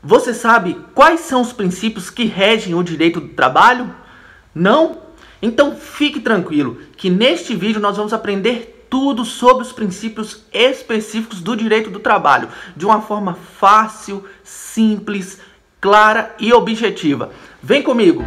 Você sabe quais são os princípios que regem o direito do trabalho? Não? Então fique tranquilo que neste vídeo nós vamos aprender tudo sobre os princípios específicos do direito do trabalho, de uma forma fácil, simples, clara e objetiva. Vem comigo!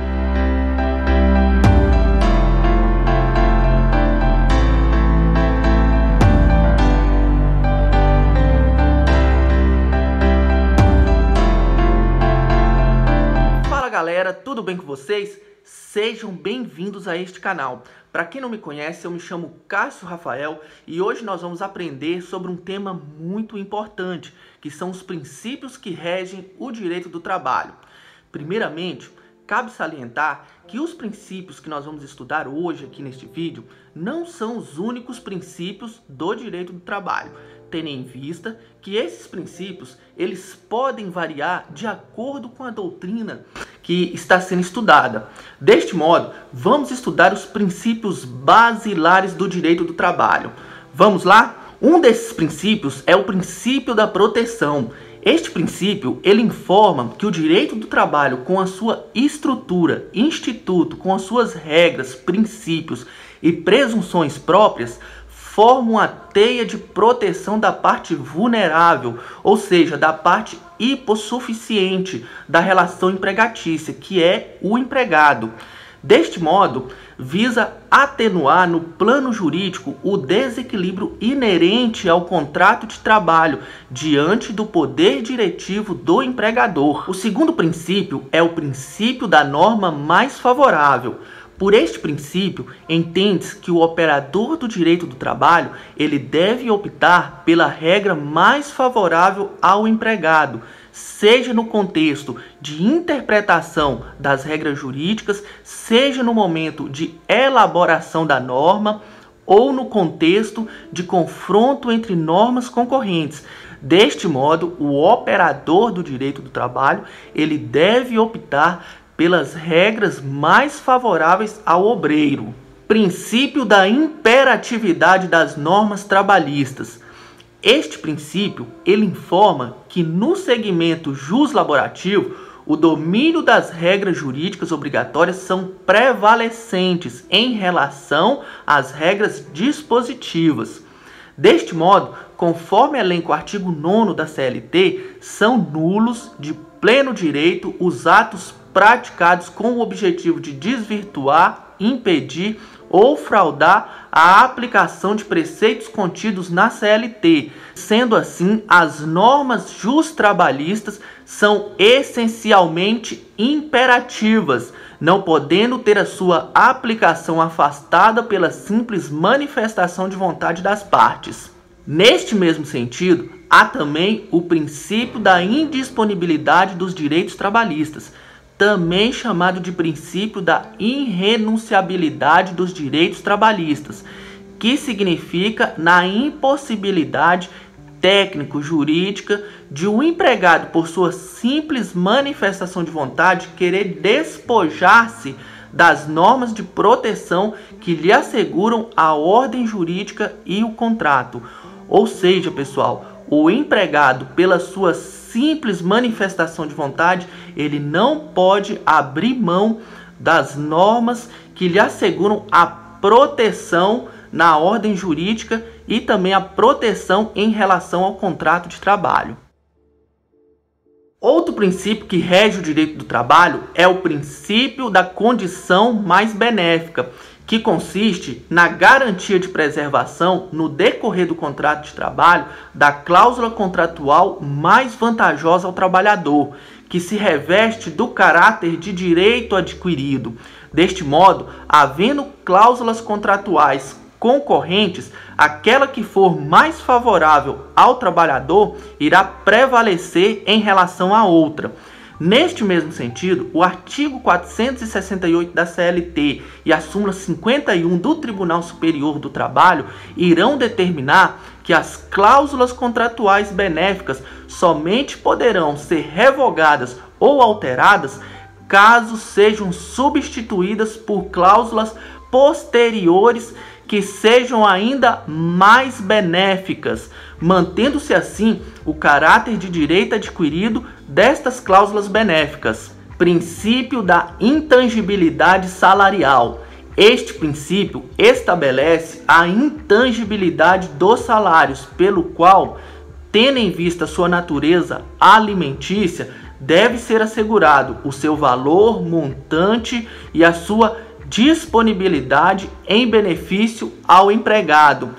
Galera, tudo bem com vocês? Sejam bem-vindos a este canal. Para quem não me conhece, eu me chamo Cássio Rafael e hoje nós vamos aprender sobre um tema muito importante, que são os princípios que regem o direito do trabalho. Primeiramente, cabe salientar que os princípios que nós vamos estudar hoje aqui neste vídeo não são os únicos princípios do direito do trabalho, tendo em vista que esses princípios eles podem variar de acordo com a doutrina que está sendo estudada. Deste modo, vamos estudar os princípios basilares do direito do trabalho. Vamos lá? Um desses princípios é o princípio da proteção. Este princípio, ele informa que o direito do trabalho, com a sua estrutura, instituto, com as suas regras, princípios e presunções próprias, formam a teia de proteção da parte vulnerável, ou seja, da parte hipossuficiente da relação empregatícia, que é o empregado. Deste modo, visa atenuar no plano jurídico o desequilíbrio inerente ao contrato de trabalho diante do poder diretivo do empregador. O segundo princípio é o princípio da norma mais favorável. Por este princípio, entende-se que o operador do direito do trabalho ele deve optar pela regra mais favorável ao empregado, seja no contexto de interpretação das regras jurídicas, seja no momento de elaboração da norma ou no contexto de confronto entre normas concorrentes. Deste modo, o operador do direito do trabalho ele deve optar pelas regras mais favoráveis ao obreiro. Princípio da imperatividade das normas trabalhistas. Este princípio, ele informa que no segmento juslaborativo, o domínio das regras jurídicas obrigatórias são prevalecentes em relação às regras dispositivas. Deste modo, conforme elenca o artigo 9º da CLT, são nulos de pleno direito os atos praticados com o objetivo de desvirtuar, impedir ou fraudar a aplicação de preceitos contidos na CLT. Sendo assim, as normas justrabalhistas são essencialmente imperativas, não podendo ter a sua aplicação afastada pela simples manifestação de vontade das partes. Neste mesmo sentido, há também o princípio da indisponibilidade dos direitos trabalhistas, também chamado de princípio da irrenunciabilidade dos direitos trabalhistas, que significa na impossibilidade técnico-jurídica de um empregado, por sua simples manifestação de vontade, querer despojar-se das normas de proteção que lhe asseguram a ordem jurídica e o contrato. Ou seja, pessoal, o empregado, pela sua simples manifestação de vontade, ele não pode abrir mão das normas que lhe asseguram a proteção na ordem jurídica e também a proteção em relação ao contrato de trabalho. Outro princípio que rege o direito do trabalho é o princípio da condição mais benéfica, que consiste na garantia de preservação no decorrer do contrato de trabalho da cláusula contratual mais vantajosa ao trabalhador, que se reveste do caráter de direito adquirido. Deste modo, havendo cláusulas contratuais concorrentes, aquela que for mais favorável ao trabalhador irá prevalecer em relação à outra. Neste mesmo sentido, o artigo 468 da CLT e a súmula 51 do Tribunal Superior do Trabalho irão determinar que as cláusulas contratuais benéficas somente poderão ser revogadas ou alteradas caso sejam substituídas por cláusulas posteriores que sejam ainda mais benéficas. mantendo-se assim o caráter de direito adquirido destas cláusulas benéficas. Princípio da intangibilidade salarial. Este princípio estabelece a intangibilidade dos salários, pelo qual, tendo em vista sua natureza alimentícia, deve ser assegurado o seu valor, montante e a sua disponibilidade em benefício ao empregado.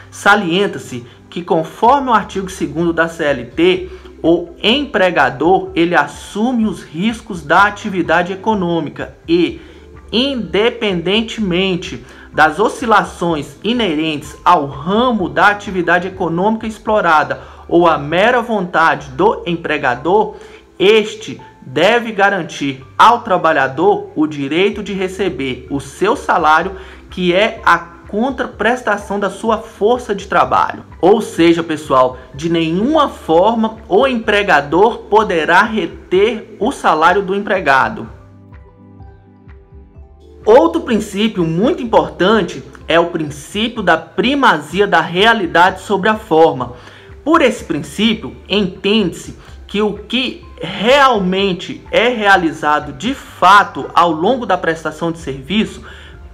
Salienta-se que, conforme o artigo 2º da CLT, o empregador ele assume os riscos da atividade econômica e, independentemente das oscilações inerentes ao ramo da atividade econômica explorada ou à mera vontade do empregador, este deve garantir ao trabalhador o direito de receber o seu salário, que é a contraprestação da sua força de trabalho. Ou seja, pessoal, de nenhuma forma o empregador poderá reter o salário do empregado. Outro princípio muito importante é o princípio da primazia da realidade sobre a forma. Por esse princípio, entende-se que o que realmente é realizado de fato ao longo da prestação de serviço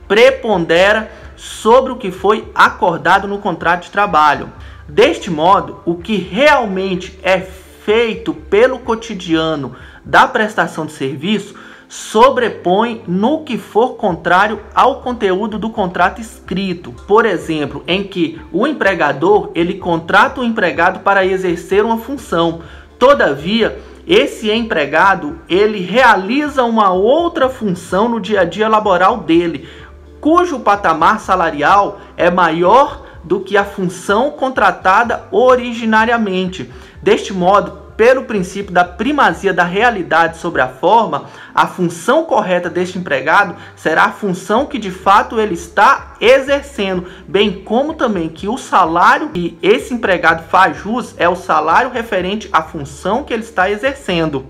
prepondera sobre o que foi acordado no contrato de trabalho. Deste modo, o que realmente é feito pelo cotidiano da prestação de serviço sobrepõe no que for contrário ao conteúdo do contrato escrito. Por exemplo, em que o empregador ele contrata o empregado para exercer uma função. Todavia, esse empregado ele realiza uma outra função no dia a dia laboral dele, cujo patamar salarial é maior do que a função contratada originariamente. Deste modo, pelo princípio da primazia da realidade sobre a forma, a função correta deste empregado será a função que de fato ele está exercendo, bem como também que o salário que esse empregado faz jus é o salário referente à função que ele está exercendo.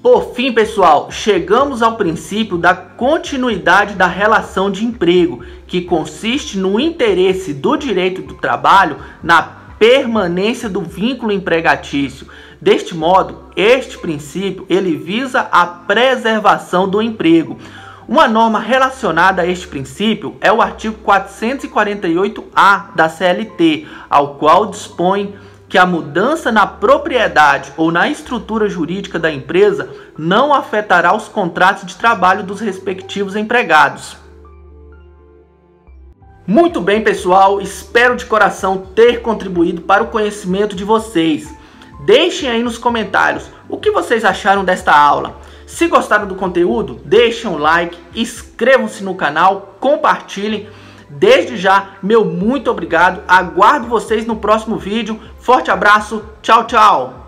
Por fim, pessoal, chegamos ao princípio da continuidade da relação de emprego, que consiste no interesse do direito do trabalho na permanência do vínculo empregatício. Deste modo, este princípio ele visa a preservação do emprego. Uma norma relacionada a este princípio é o artigo 448-A da CLT, ao qual dispõe que a mudança na propriedade ou na estrutura jurídica da empresa não afetará os contratos de trabalho dos respectivos empregados. Muito bem, pessoal, espero de coração ter contribuído para o conhecimento de vocês. Deixem aí nos comentários o que vocês acharam desta aula. Se gostaram do conteúdo, deixem um like, inscrevam-se no canal, compartilhem. Desde já, meu muito obrigado. Aguardo vocês no próximo vídeo. Forte abraço. Tchau, tchau.